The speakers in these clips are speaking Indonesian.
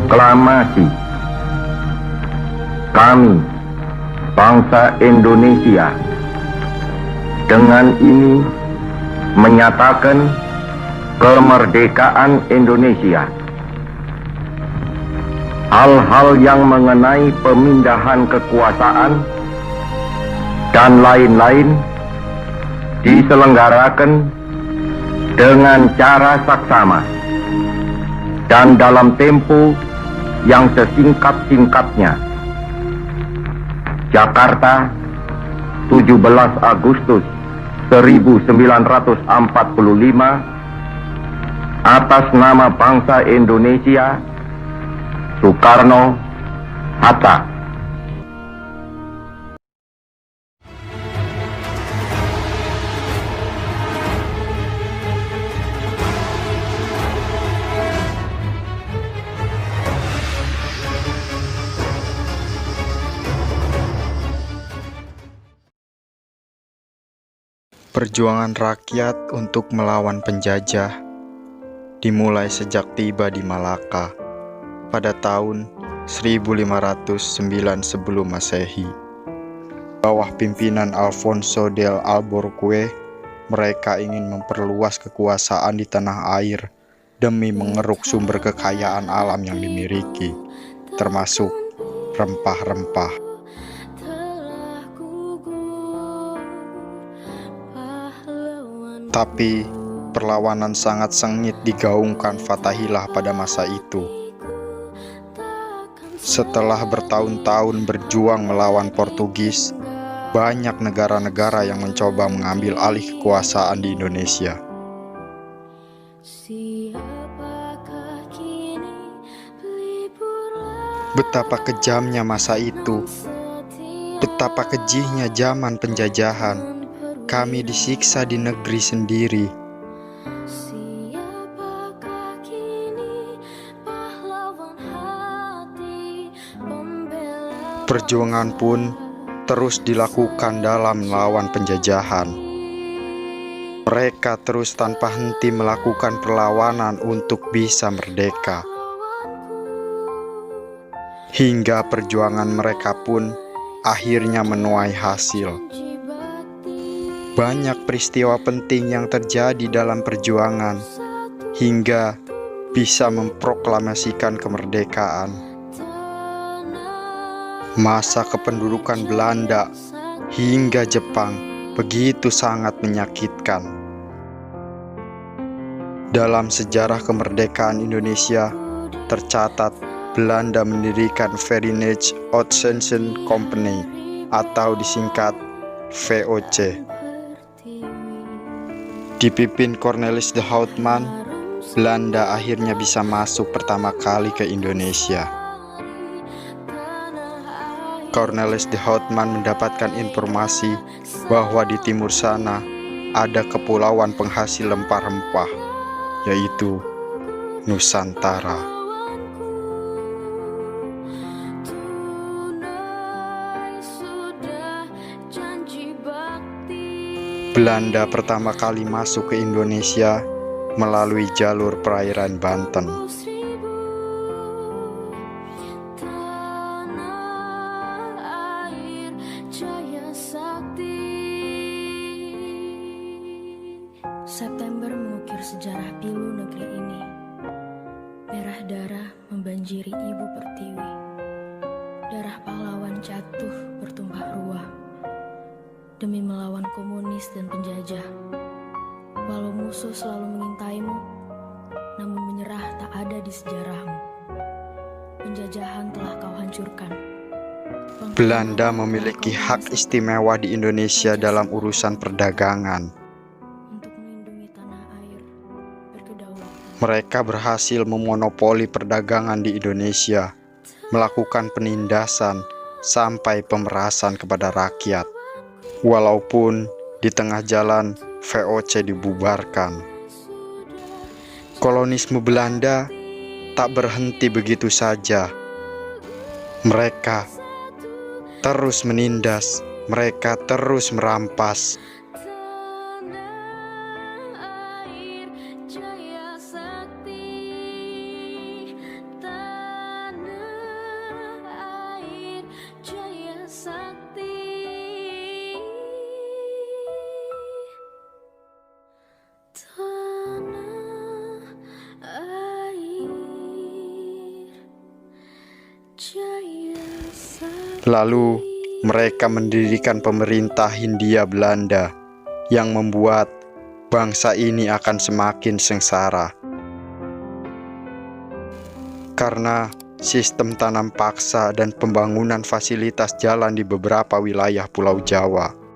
Proklamasi. Kami, bangsa Indonesia, dengan ini menyatakan kemerdekaan Indonesia. Hal-hal yang mengenai pemindahan kekuasaan dan lain-lain diselenggarakan dengan cara saksama dan dalam tempo yang sesingkat-singkatnya. Jakarta, 17 Agustus 1945, atas nama bangsa Indonesia, Soekarno Hatta. Perjuangan rakyat untuk melawan penjajah dimulai sejak tiba di Malaka pada tahun 1509 sebelum Masehi. Bawah pimpinan Alfonso del Alborque, mereka ingin memperluas kekuasaan di tanah air demi mengeruk sumber kekayaan alam yang dimiliki, termasuk rempah-rempah. Tapi perlawanan sangat sengit digaungkan Fathaillah pada masa itu. Setelah bertahun-tahun berjuang melawan Portugis, banyak negara-negara yang mencoba mengambil alih kekuasaan di Indonesia. Betapa kejamnya masa itu, betapa kejihnya zaman penjajahan. Kami disiksa di negeri sendiri. Perjuangan pun terus dilakukan dalam melawan penjajahan. Mereka terus tanpa henti melakukan perlawanan untuk bisa merdeka. Hingga perjuangan mereka pun akhirnya menuai hasil. Banyak peristiwa penting yang terjadi dalam perjuangan hingga bisa memproklamasikan kemerdekaan. Masa kependudukan Belanda hingga Jepang begitu sangat menyakitkan. Dalam sejarah kemerdekaan Indonesia tercatat Belanda mendirikan Verenigde Oostindische Compagnie atau disingkat VOC. Dipimpin Cornelis de Houtman, Belanda akhirnya bisa masuk pertama kali ke Indonesia. Cornelis de Houtman mendapatkan informasi bahwa di timur sana ada kepulauan penghasil rempah-rempah, yaitu Nusantara. Belanda pertama kali masuk ke Indonesia melalui jalur perairan Banten. September mengukir sejarah pilu negeri ini. Merah darah membanjiri ibu pertiwi. Darah pahlawan jatuh bertumpah ruah demi melawan komunis dan penjajah. Walau musuh selalu mengintaimu, namun menyerah tak ada di sejarahmu. Penjajahan telah kau hancurkan. Belanda memiliki hak istimewa di Indonesia dalam urusan perdagangan. Untuk melindungi tanah air, berkedaulatan. Mereka berhasil memonopoli perdagangan di Indonesia, melakukan penindasan sampai pemerasan kepada rakyat. Walaupun di tengah jalan VOC dibubarkan. Kolonisme Belanda tak berhenti begitu saja. Mereka terus menindas, mereka terus merampas. Lalu mereka mendirikan pemerintah Hindia Belanda yang membuat bangsa ini akan semakin sengsara. Karena sistem tanam paksa dan pembangunan fasilitas jalan di beberapa wilayah Pulau Jawa.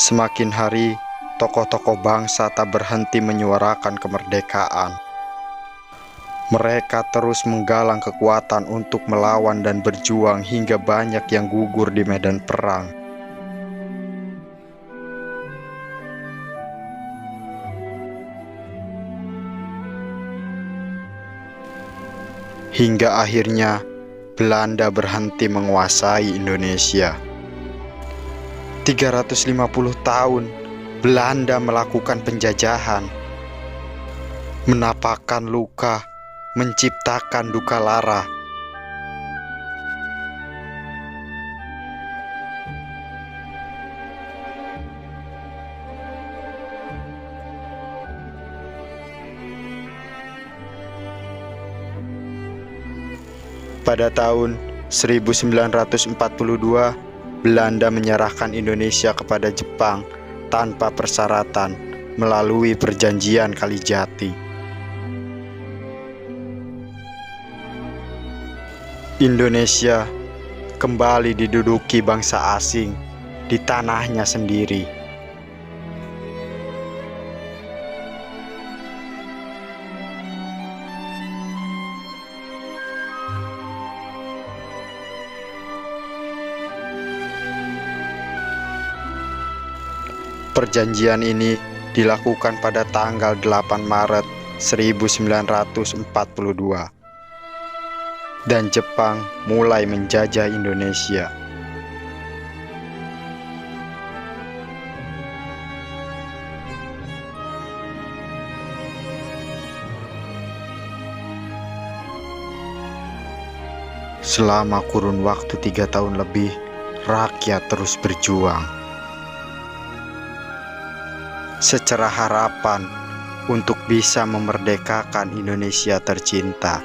Semakin hari, tokoh-tokoh bangsa tak berhenti menyuarakan kemerdekaan. Mereka terus menggalang kekuatan untuk melawan dan berjuang hingga banyak yang gugur di medan perang. Hingga akhirnya Belanda berhenti menguasai Indonesia. 350 tahun Belanda melakukan penjajahan, menapakkan luka, menciptakan duka lara. Pada tahun 1942, Belanda menyerahkan Indonesia kepada Jepang tanpa persyaratan melalui Perjanjian Kalijati. Indonesia kembali diduduki bangsa asing di tanahnya sendiri. Perjanjian ini dilakukan pada tanggal 8 Maret 1942 dan Jepang mulai menjajah Indonesia. Selama kurun waktu 3 tahun lebih, rakyat terus berjuang. Secerah harapan untuk bisa memerdekakan Indonesia tercinta.